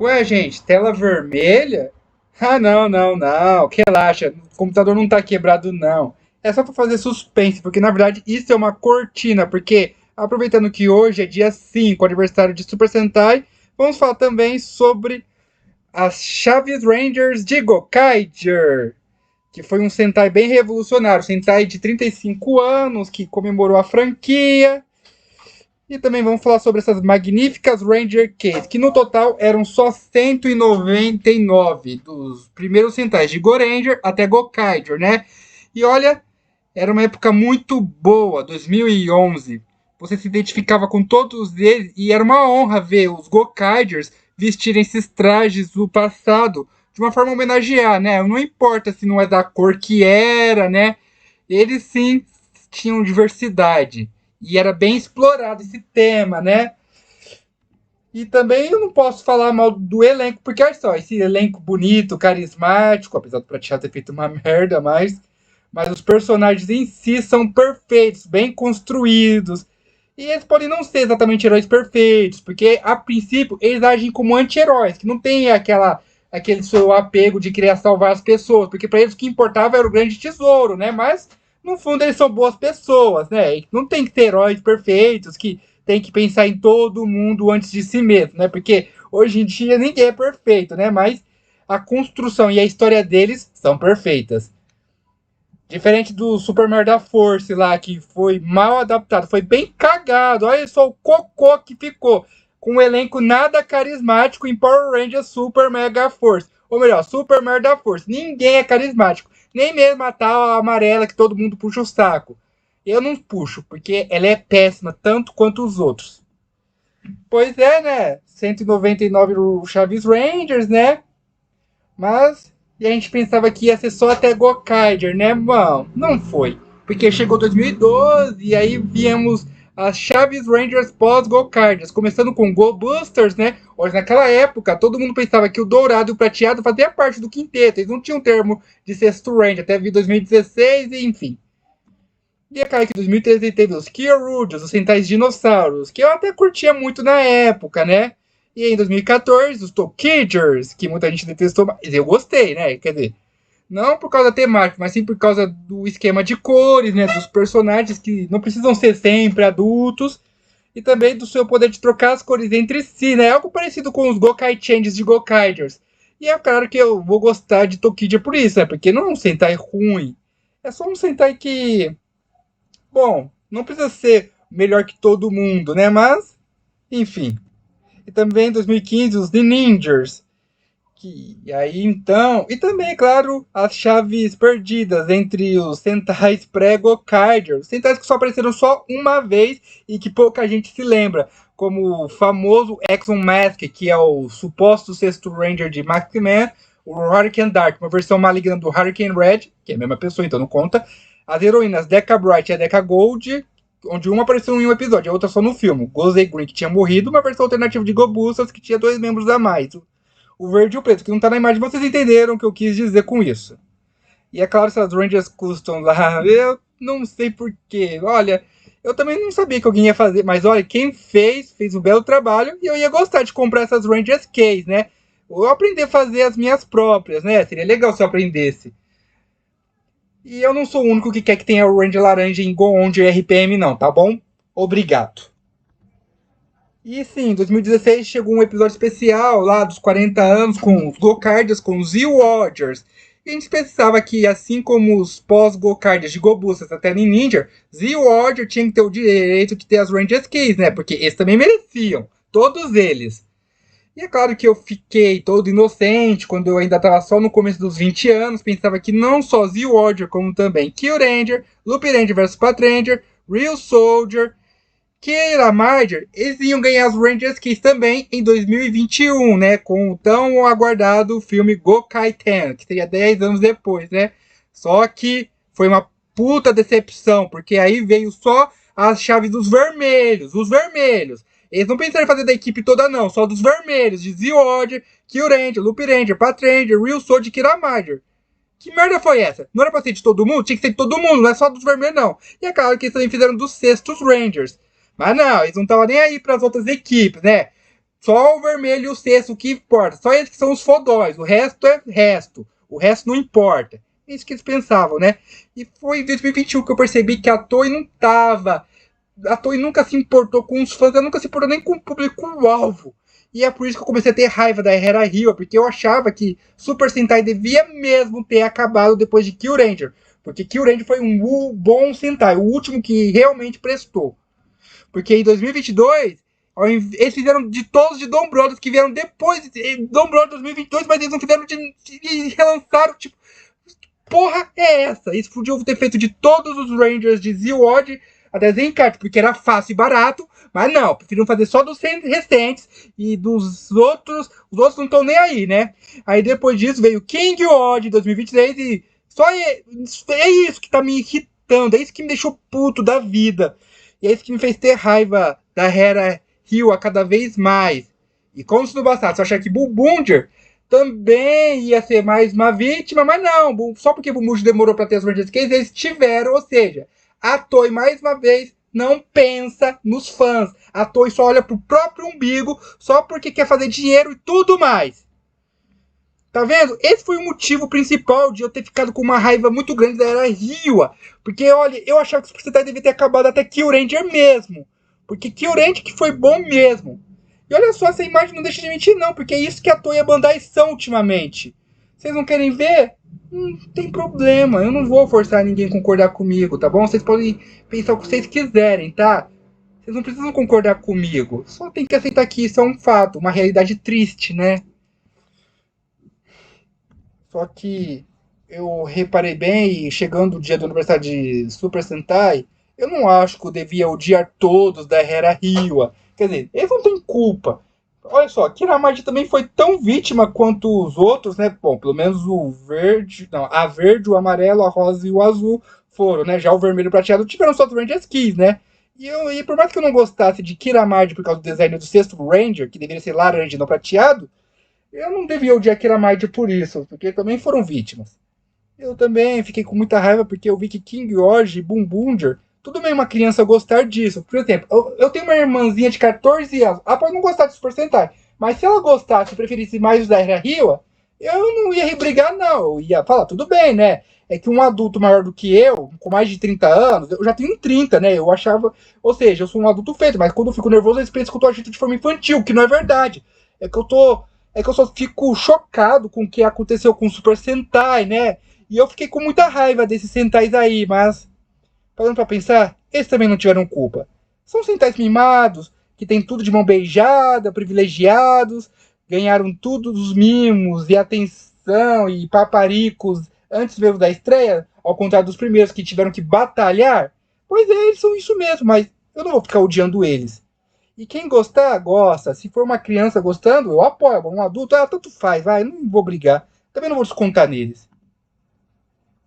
Ué, gente, tela vermelha? Ah, não, não, não. Que relaxa, o computador não tá quebrado, não. É só pra fazer suspense, porque na verdade isso é uma cortina, porque aproveitando que hoje é dia 5, aniversário de Super Sentai, vamos falar também sobre as Chaves Rangers de Gokaiger, que foi um Sentai bem revolucionário, Sentai de 35 anos, que comemorou a franquia. E também vamos falar sobre essas magníficas Ranger Case, que no total eram só 199 dos primeiros centais de Goranger até Gokaiger, né? E olha, era uma época muito boa, 2011. Você se identificava com todos eles e era uma honra ver os Gokaigers vestirem esses trajes do passado de uma forma a homenagear, né? Não importa se não é da cor que era, né? Eles sim tinham diversidade. E era bem explorado esse tema, né? E também eu não posso falar mal do elenco, porque olha só, esse elenco bonito, carismático, apesar do Prateado ter feito uma merda, mas os personagens em si são perfeitos, bem construídos. E eles podem não ser exatamente heróis perfeitos, porque a princípio eles agem como anti-heróis, que não tem aquele seu apego de querer salvar as pessoas, porque para eles o que importava era o grande tesouro, né? Mas no fundo eles são boas pessoas, né? E não tem que ter heróis perfeitos que tem que pensar em todo mundo antes de si mesmo, né? Porque hoje em dia ninguém é perfeito, né? Mas a construção e a história deles são perfeitas. Diferente do Super Mario da Force lá, que foi mal adaptado, foi bem cagado. Olha só o cocô que ficou. Com um elenco nada carismático em Power Rangers Super Mega Force. Ou melhor, Super Mario da Force. Ninguém é carismático. Nem mesmo a tal amarela que todo mundo puxa o saco. Eu não puxo, porque ela é péssima, tanto quanto os outros. Pois é, né? 199 o Chaves Rangers, né? Mas e a gente pensava que ia ser só até Gokaiger, né, mano? Não foi. Porque chegou 2012 e aí viemos as Chaves Rangers pós-Gokaigers, começando com Go Boosters, né? Hoje, naquela época, todo mundo pensava que o dourado e o prateado faziam parte do quinteto. Eles não tinham termo de sexto Ranger, até vir 2016 e enfim. E é claro que em 2013 teve os Kyorudios, os Sentais Dinossauros, que eu até curtia muito na época, né? E em 2014, os Tokigers, que muita gente detestou, mas eu gostei, né? Quer dizer, não por causa da temática, mas sim por causa do esquema de cores, né? Dos personagens que não precisam ser sempre adultos. E também do seu poder de trocar as cores entre si, né? Algo parecido com os Gokai Changes de Gokaigers. E é claro que eu vou gostar de Tokidia por isso, né? Porque não é um Sentai ruim. É só um Sentai que, bom, não precisa ser melhor que todo mundo, né? Mas, enfim. E também em 2015, os The Ninjas. E aí então. E também, é claro, as chaves perdidas entre os Sentais pré-Gokaiger. Os Sentais que só apareceram só uma vez e que pouca gente se lembra. Como o famoso Exxon Mask, que é o suposto sexto Ranger de Maximan, o Hurricane Dark, uma versão maligna do Hurricane Red, que é a mesma pessoa, então não conta. As heroínas Deca Bright e a Deca Gold, onde uma apareceu em um episódio, a outra só no filme. Gozei Green, que tinha morrido, uma versão alternativa de Gobustas, que tinha dois membros a mais. O verde e o preto, que não tá na imagem, vocês entenderam o que eu quis dizer com isso. E é claro, se as Rangers custom lá, eu não sei porquê. Olha, eu também não sabia que alguém ia fazer, mas olha, quem fez um belo trabalho e eu ia gostar de comprar essas Rangers Case, né? Ou eu aprender a fazer as minhas próprias, né? Seria legal se eu aprendesse. E eu não sou o único que quer que tenha o Ranger laranja em Goond RPM, não, tá bom? Obrigado. E sim, em 2016 chegou um episódio especial lá dos 40 anos com os Gokardias, com os Z-Warriors. E a gente pensava que, assim como os pós-Gokardias de Gobustas até Ninja, Z-Warrior tinha que ter o direito de ter as Ranger Keys, né? Porque eles também mereciam. Todos eles. E é claro que eu fiquei todo inocente quando eu ainda estava só no começo dos 20 anos. Pensava que não só Z-Warrior, como também Kill Ranger, Loop Ranger vs Patranger, Real Soldier, Keira Marger, eles iam ganhar as Rangers Keys também em 2021, né? Com o tão aguardado filme Gokaiten, que seria 10 anos depois, né? Só que foi uma puta decepção, porque aí veio só as chaves dos vermelhos, os vermelhos. Eles não pensaram em fazer da equipe toda, não, só dos vermelhos, de Z-Order, Kill Ranger, Loop Ranger, Pat Ranger, Real Sword e Kira Marger. Que merda foi essa? Não era pra ser de todo mundo? Tinha que ser de todo mundo, não é só dos vermelhos, não. E é claro que eles também fizeram dos sextos Rangers. Mas não, eles não estavam nem aí para as outras equipes, né? Só o vermelho e o sexto que importa. Só eles que são os fodóis. O resto é resto. O resto não importa. É isso que eles pensavam, né? E foi em 2021 que eu percebi que a Toei não tava. A Toei nunca se importou com os fãs, ela nunca se importou nem com o público-alvo. E é por isso que eu comecei a ter raiva da Hera Hill, porque eu achava que Super Sentai devia mesmo ter acabado depois de Kill Ranger. Porque Kill Ranger foi um bom Sentai, o último que realmente prestou. Porque em 2022, eles fizeram de todos de Dom Brothers que vieram depois de Dom Brothers 2022, mas eles não fizeram de relançaram, tipo, porra é essa? Eles podiam ter feito de todos os Rangers de Zewod até Zenkart, porque era fácil e barato, mas não, preferiram fazer só dos recentes e dos outros, os outros não estão nem aí, né? Aí depois disso veio King Odd 2023 e só é isso que tá me irritando, é isso que me deixou puto da vida. E é isso que me fez ter raiva da Hera Hill a cada vez mais. E como se não bastasse, eu achava que Bubunger também ia ser mais uma vítima, mas não, só porque Bubunger demorou para ter as Rangers Case, eles tiveram, ou seja, a Toei mais uma vez não pensa nos fãs. A Toei só olha pro próprio umbigo, só porque quer fazer dinheiro e tudo mais. Tá vendo? Esse foi o motivo principal de eu ter ficado com uma raiva muito grande da Era Ryua. Porque, olha, eu achava que o Super Sentai devia ter acabado até Kill Ranger mesmo. Porque Kill Ranger que foi bom mesmo. E olha só, essa imagem não deixa de mentir, não. Porque é isso que a Toei e a Bandai são ultimamente. Vocês não querem ver? Não tem problema. Eu não vou forçar ninguém a concordar comigo, tá bom? Vocês podem pensar o que vocês quiserem, tá? Vocês não precisam concordar comigo. Só tem que aceitar que isso é um fato, uma realidade triste, né? Só que eu reparei bem, chegando o dia do aniversário de Super Sentai, eu não acho que eu devia odiar todos da Hera Hiwa. Quer dizer, eles não têm culpa. Olha só, Kiramagi também foi tão vítima quanto os outros, né? Bom, pelo menos o verde, não, a verde, o amarelo, a rosa e o azul foram, né? Já o vermelho e o prateado tiveram só os Rangers Keys, né? E por mais que eu não gostasse de Kiramagi por causa do design do sexto Ranger, que deveria ser laranja e não prateado, eu não devia odiar Kiramide por isso, porque também foram vítimas. Eu também fiquei com muita raiva porque eu vi que King Orge e Bumbunger, tudo bem uma criança gostar disso. Por exemplo, eu tenho uma irmãzinha de 14 anos, ela pode não gostar de Super Sentai, mas se ela gostasse e preferisse mais os da Era Hiwa, eu não ia brigar, não. Eu ia falar, tudo bem, né? É que um adulto maior do que eu, com mais de 30 anos, eu já tenho 30, né? Eu achava. Ou seja, eu sou um adulto feito, mas quando eu fico nervoso, eles pensam que eu tô agindo de forma infantil, que não é verdade. É que eu tô é que eu só fico chocado com o que aconteceu com o Super Sentai, né? E eu fiquei com muita raiva desses Sentais aí, mas, parando pra pensar, eles também não tiveram culpa. São Sentais mimados, que tem tudo de mão beijada, privilegiados, ganharam tudo dos mimos e atenção e paparicos antes mesmo da estreia, ao contrário dos primeiros que tiveram que batalhar. Pois é, eles são isso mesmo, mas eu não vou ficar odiando eles. E quem gostar, gosta. Se for uma criança gostando, eu apoio. Um adulto, tanto faz, vai, não vou brigar. Também não vou descontar neles.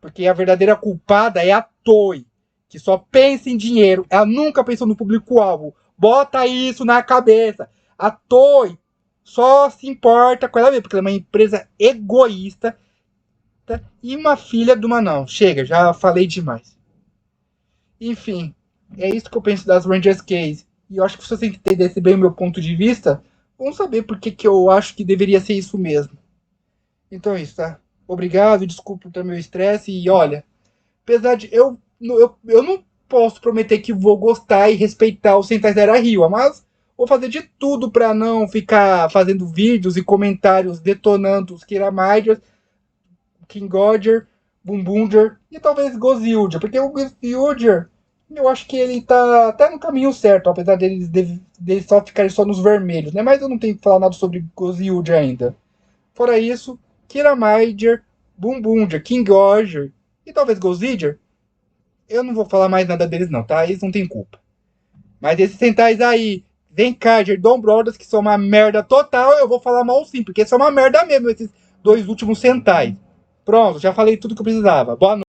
Porque a verdadeira culpada é a Toei, que só pensa em dinheiro. Ela nunca pensou no público-alvo. Bota isso na cabeça. A Toei só se importa com ela mesma, porque ela é uma empresa egoísta e uma filha de uma não. Chega, já falei demais. Enfim, é isso que eu penso das Rangers Case. E eu acho que se você entendesse bem o meu ponto de vista, vão saber por que eu acho que deveria ser isso mesmo. Então é isso, tá? Obrigado, desculpa por meu estresse. E olha, apesar de. Eu não posso prometer que vou gostar e respeitar os Sentais da Era Rio, mas vou fazer de tudo para não ficar fazendo vídeos e comentários detonando os Kiramiders, King Godger, Bumbunger e talvez Gozildia, porque o Gozildia eu acho que ele tá até no caminho certo, apesar deles só ficarem só nos vermelhos, né? Mas eu não tenho que falar nada sobre Gozildia ainda. Fora isso, Kiramider, Bumbunger, King Godger e talvez Gozildia, eu não vou falar mais nada deles não, tá? Eles não têm culpa. Mas esses centais aí, Zenkager, Dom Brothers, que são uma merda total, eu vou falar mal sim, porque são uma merda mesmo esses dois últimos centais. Pronto, já falei tudo que eu precisava. Boa noite.